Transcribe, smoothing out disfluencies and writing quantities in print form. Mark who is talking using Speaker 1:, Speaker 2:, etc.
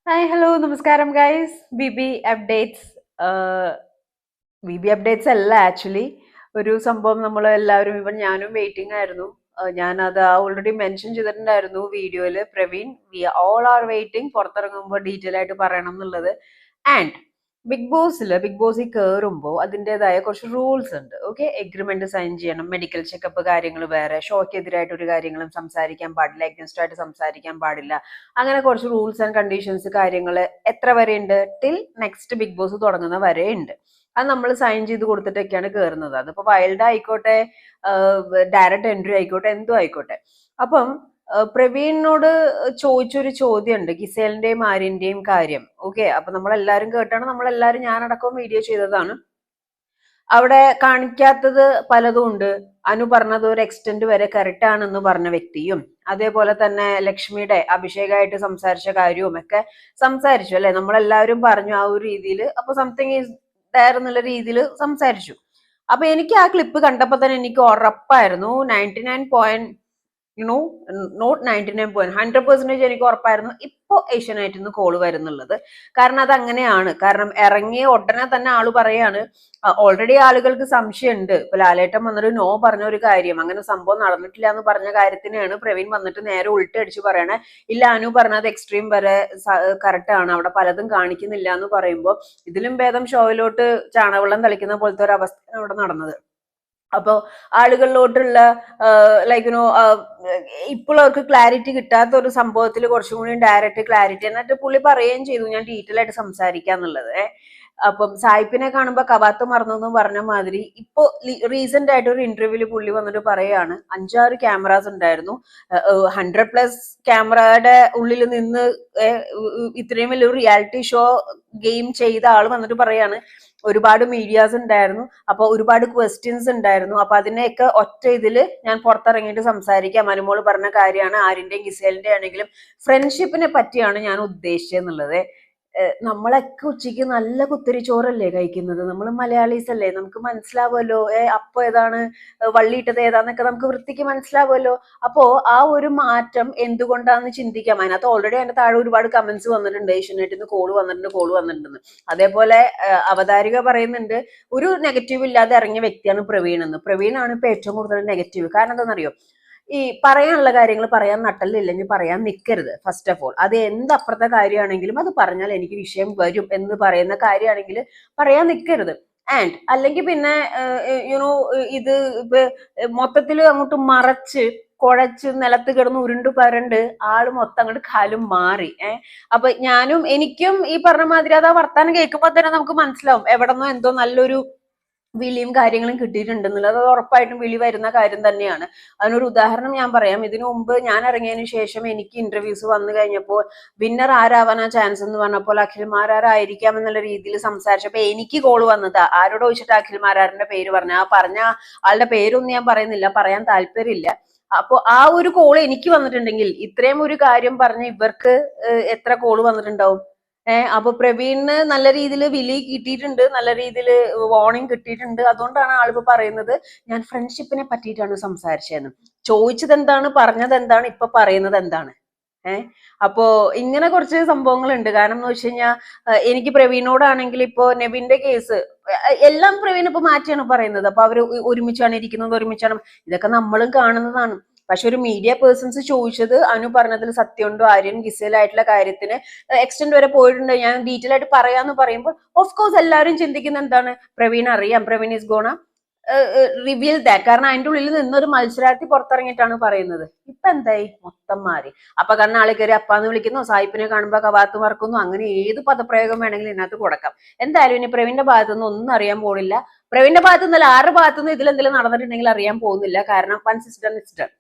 Speaker 1: Hi hello നമസ്കാരം guys. B updates. Updates അല്ല, actually ഒരു സംഭവം നമ്മൾ എല്ലാവരും, ഇവൻ ഞാനും വെയിറ്റിംഗ് ആയിരുന്നു. ഞാനത് ഓൾറെഡി മെൻഷൻ ചെയ്തിട്ടുണ്ടായിരുന്നു വീഡിയോയിൽ. Praveen, we all are waiting പുറത്തിറങ്ങുമ്പോൾ ഡീറ്റെയിൽ ആയിട്ട് പറയണം എന്നുള്ളത്. ആൻഡ് ബിഗ് ബോസിൽ കയറുമ്പോൾ അതിൻ്റെതായ കുറച്ച് റൂൾസ് ഉണ്ട്. ഓക്കെ, എഗ്രിമെന്റ് സൈൻ ചെയ്യണം, മെഡിക്കൽ ചെക്കപ്പ് കാര്യങ്ങൾ വേറെ, ഷോക്കെതിരായിട്ട് ഒരു കാര്യങ്ങളും സംസാരിക്കാൻ പാടില്ല, എഗൻസ്റ്റ് ആയിട്ട് സംസാരിക്കാൻ പാടില്ല. അങ്ങനെ കുറച്ച് റൂൾസ് ആൻഡ് കണ്ടീഷൻസ് കാര്യങ്ങൾ എത്ര വരെ ഉണ്ട്? ടിൽ നെക്സ്റ്റ് ബിഗ് ബോസ് തുടങ്ങുന്ന വരെ ഉണ്ട്. അത് നമ്മൾ സൈൻ ചെയ്ത് കൊടുത്തിട്ടൊക്കെയാണ് കയറുന്നത്. അതിപ്പോ വൈൽഡ് ആയിക്കോട്ടെ, ഡയറക്റ്റ് എൻട്രി ആയിക്കോട്ടെ, എന്തോ ആയിക്കോട്ടെ. അപ്പം പ്രവീണിനോട് ചോദിച്ചൊരു ചോദ്യമുണ്ട്, ഗിസേലിന്റെയും ആര്യന്റെയും കാര്യം. ഓക്കെ, അപ്പൊ നമ്മളെല്ലാരും കേട്ടാണ്, നമ്മളെല്ലാരും ഞാനടക്കം വീഡിയോ ചെയ്തതാണ്. അവിടെ കാണിക്കാത്തത് പലതും ഉണ്ട്. അനു പറഞ്ഞത് ഒരു എക്സ്റ്റെന്റ് വരെ കറക്റ്റ് ആണെന്ന് പറഞ്ഞ വ്യക്തിയും, അതേപോലെ തന്നെ ലക്ഷ്മിയുടെ അഭിഷേകമായിട്ട് സംസാരിച്ച കാര്യവും ഒക്കെ സംസാരിച്ചു അല്ലെ. നമ്മളെല്ലാവരും പറഞ്ഞു ആ ഒരു രീതിയിൽ. അപ്പൊ സംതിങ് ഈസ് ഡയർ എന്നുള്ള രീതിയിൽ സംസാരിച്ചു. അപ്പൊ എനിക്ക് ആ ക്ലിപ്പ് കണ്ടപ്പോ തന്നെ എനിക്ക് ഉറപ്പായിരുന്നു 99 യുനോ നോട്ട് 99 100% എനിക്ക് ഉറപ്പായിരുന്നു ഇപ്പൊ ഏഷ്യാനെറ്റിൽ നിന്ന് കോള് വരുന്നുള്ളത്. കാരണം അത് അങ്ങനെയാണ്. കാരണം ഇറങ്ങിയ ഉടനെ തന്നെ ആള് പറയാണ്, ഓൾറെഡി ആളുകൾക്ക് സംശയമുണ്ട്. ഇപ്പൊ ലാലേട്ടൻ വന്നിട്ട് നോ പറഞ്ഞ ഒരു കാര്യം, അങ്ങനെ സംഭവം നടന്നിട്ടില്ല എന്ന് പറഞ്ഞ കാര്യത്തിനാണ് പ്രവീൺ വന്നിട്ട് നേരെ ഉൾട്ടടിച്ച് പറയണേ, ഇല്ല അനു പറഞ്ഞത് എക്സ്ട്രീം വരെ കറക്റ്റ് ആണ്, അവിടെ പലതും കാണിക്കുന്നില്ല എന്ന് പറയുമ്പോൾ ഇതിലും ഭേദം ഷോയിലോട്ട് ചാണകവെള്ളം തളിക്കുന്ന പോലത്തെ ഒരു അവസ്ഥയാണ് അവിടെ നടന്നത്. അപ്പോൾ ആളുകളിലോട്ടുള്ള ലൈക്ക് ഇപ്പോൾ അവർക്ക് ക്ലാരിറ്റി കിട്ടാത്ത ഒരു സംഭവത്തിൽ കുറച്ചും കൂടി ഡയറക്റ്റ് ക്ലാരിറ്റി, എന്നിട്ട് പുള്ളി പറയുകയും ചെയ്തു ഞാൻ ഡീറ്റെയിൽ ആയിട്ട് സംസാരിക്കാന്നുള്ളത്. അപ്പം സായിപ്പിനെ കാണുമ്പോൾ കവാത്ത് മറന്നു എന്ന് പറഞ്ഞ മാതിരി ഇപ്പൊ റീസെന്റ് ആയിട്ട് ഒരു ഇന്റർവ്യൂല് പുള്ളി വന്നിട്ട് പറയാണ് 5-6 ക്യാമറാസ് ഉണ്ടായിരുന്നു, 100+ ക്യാമറയുടെ ഉള്ളിൽ നിന്ന് ഇത്രയും വലിയൊരു റിയാലിറ്റി ഷോ ഗെയിം ചെയ്ത ആൾ വന്നിട്ട് പറയാണ് ഒരുപാട് മീഡിയാസ് ഉണ്ടായിരുന്നു, അപ്പൊ ഒരുപാട് ക്വസ്റ്റ്യൻസ് ഉണ്ടായിരുന്നു, അപ്പൊ അതിനെയൊക്കെ ഒറ്റ ഇതില് ഞാൻ പുറത്തിറങ്ങിയിട്ട് സംസാരിക്കാം. അനുമോള് പറഞ്ഞ കാര്യമാണ്, ആര്യന്റെയും ഗിസേലിന്റെ ആണെങ്കിലും ഫ്രണ്ട്ഷിപ്പിനെ പറ്റിയാണ് ഞാൻ ഉദ്ദേശിച്ചെന്നുള്ളത്. നമ്മളൊക്കെ ഉച്ചയ്ക്ക് നല്ല കുത്തിരി ചോറല്ലേ കഴിക്കുന്നത്, നമ്മൾ മലയാളീസ് അല്ലേ, നമുക്ക് മനസ്സിലാവുമല്ലോ. അപ്പൊ ഏതാണ്, വള്ളിയിട്ടത് ഏതാന്നൊക്കെ നമുക്ക് വൃത്തിക്ക് മനസ്സിലാവുമല്ലോ. അപ്പോ ആ ഒരു മാറ്റം എന്തുകൊണ്ടാന്ന് ചിന്തിക്കാം. അതിനകത്ത് ഓൾറെഡി അതിന്റെ താഴെ ഒരുപാട് കമന്റ്സ് വന്നിട്ടുണ്ട്, ഏഷ്യനെറ്റിൽ നിന്ന് കോള് വന്നിട്ടുണ്ടെന്ന്. അതേപോലെ അവതാരിക പറയുന്നുണ്ട് ഒരു നെഗറ്റീവ് ഇല്ലാതെ ഇറങ്ങിയ വ്യക്തിയാണ് പ്രവീൺ എന്ന്. പ്രവീണാണ് ഇപ്പൊ ഏറ്റവും കൂടുതൽ നെഗറ്റീവ്. കാരണം എന്താണെന്നറിയോ, ഈ പറയാനുള്ള കാര്യങ്ങൾ പറയാൻ നട്ടല്ലില്ലെങ്കിൽ പറയാൻ നിൽക്കരുത്. ഫസ്റ്റ് ഓഫ് ഓൾ അത് എന്തപ്പുറത്തെ കാര്യമാണെങ്കിലും അത് പറഞ്ഞാൽ എനിക്ക് വിഷയം വരും എന്ന് പറയുന്ന കാര്യമാണെങ്കിൽ പറയാൻ നിൽക്കരുത്. ആൻഡ് അല്ലെങ്കിൽ പിന്നെ യുനോ ഇത് ഇപ്പൊ മൊത്തത്തിൽ അങ്ങോട്ട് മറച്ച് കുഴച്ച് നിലത്ത് കിടന്ന് ഉരുണ്ടു പരണ്ട് ആള് മൊത്തം അങ്ങോട്ട് കാലും മാറി. അപ്പൊ എനിക്കും ഈ പറഞ്ഞ മാതിരി അത് ആ വർത്താനം കേൾക്കുമ്പോ തന്നെ നമുക്ക് മനസ്സിലാവും എവിടെന്നോ എന്തോ നല്ലൊരു വിളിയും കാര്യങ്ങളും കിട്ടിയിട്ടുണ്ടെന്നുള്ളത്. അത് ഉറപ്പായിട്ടും വിളി വരുന്ന കാര്യം തന്നെയാണ്. അതിനൊരു ഉദാഹരണം ഞാൻ പറയാം. ഇതിനു മുമ്പ് ഞാൻ ഇറങ്ങിയതിന് ശേഷം എനിക്ക് ഇന്റർവ്യൂസ് വന്നു കഴിഞ്ഞപ്പോൾ വിന്നർ ആരാവാനാ ചാൻസ് എന്ന് പറഞ്ഞപ്പോൾ അഖിൽമാരായിരിക്കാം എന്നുള്ള രീതിയിൽ സംസാരിച്ചപ്പോ എനിക്ക് കോള് വന്നത് ആരോട് ചോദിച്ചിട്ട് അഖിൽമാരാറിന്റെ പേര് പറഞ്ഞ ആളുടെ പേരൊന്നും ഞാൻ പറയുന്നില്ല, പറയാൻ താല്പര്യമില്ല. അപ്പൊ ആ ഒരു കോള് എനിക്ക് വന്നിട്ടുണ്ടെങ്കിൽ ഇത്രയും ഒരു കാര്യം പറഞ്ഞ് ഇവർക്ക് എത്ര കോള് വന്നിട്ടുണ്ടാവും. അപ്പൊ പ്രവീണിന് നല്ല രീതിയിൽ വിളി കിട്ടിയിട്ടുണ്ട്, നല്ല രീതിയിൽ വാർണിംഗ് കിട്ടിയിട്ടുണ്ട്. അതുകൊണ്ടാണ് ആളിപ്പോ പറയുന്നത് ഞാൻ ഫ്രണ്ട്ഷിപ്പിനെ പറ്റിയിട്ടാണ് സംസാരിച്ചതെന്ന്. ചോദിച്ചത് എന്താണ്, പറഞ്ഞത് എന്താണ്, ഇപ്പൊ പറയുന്നത് എന്താണ്. അപ്പോ ഇങ്ങനെ കുറച്ച് സംഭവങ്ങളുണ്ട്. കാരണം എന്ന് വെച്ച് കഴിഞ്ഞാൽ എനിക്ക് പ്രവീണിനോടാണെങ്കിൽ ഇപ്പോ നെവിന്റെ കേസ് എല്ലാം പ്രവീൺ ഇപ്പൊ മാറ്റിയാണ് പറയുന്നത്. അപ്പൊ അവര് ഒരുമിച്ചാണ് ഇരിക്കുന്നത്, ഒരുമിച്ചാണ്, ഇതൊക്കെ നമ്മളും കാണുന്നതാണ്. പക്ഷെ ഒരു മീഡിയ പേഴ്സൺസ് ചോദിച്ചത് അനു പറഞ്ഞതിൽ സത്യമുണ്ടോ, ആര്യൻ ഗിസേലായിട്ടുള്ള കാര്യത്തിന് എക്സ്റ്റെന്റ് വരെ പോയിട്ടുണ്ട്, ഞാൻ ഡീറ്റെയിൽ ആയിട്ട് പറയാന്ന് പറയുമ്പോൾ ഓഫ് കോഴ്സ് എല്ലാവരും ചിന്തിക്കുന്ന എന്താണ്, പ്രവീൺ അറിയാം, Praveen is gonna reveal that. കാരണം അതിന്റെ ഉള്ളിൽ നിന്നൊരു മത്സരാർത്ഥി പുറത്തിറങ്ങിയിട്ടാണ് പറയുന്നത്. ഇപ്പൊ എന്തായി, മൊത്തം മാറി. അപ്പൊ കാരണം ആളെ കയറി അപ്പാന്ന് വിളിക്കുന്നു, സായിപ്പിനെ കാണുമ്പോ കവാത്ത് മറക്കുന്നു, അങ്ങനെ ഏത് പദപ്രയോഗം വേണമെങ്കിലും ഇതിനകത്ത് കൊടുക്കാം. എന്തായാലും ഇനി പ്രവീണിന്റെ ഭാഗത്തുനിന്ന് ഒന്നും അറിയാൻ പോകുന്നില്ല. പ്രവീണിന്റെ ഭാഗത്തുനിന്നല്ല, ആരുടെ ഭാഗത്തുനിന്ന് ഇതിലെന്തെങ്കിലും നടന്നിട്ടുണ്ടെങ്കിൽ അറിയാൻ പോകുന്നില്ല. കാരണം once is done is done.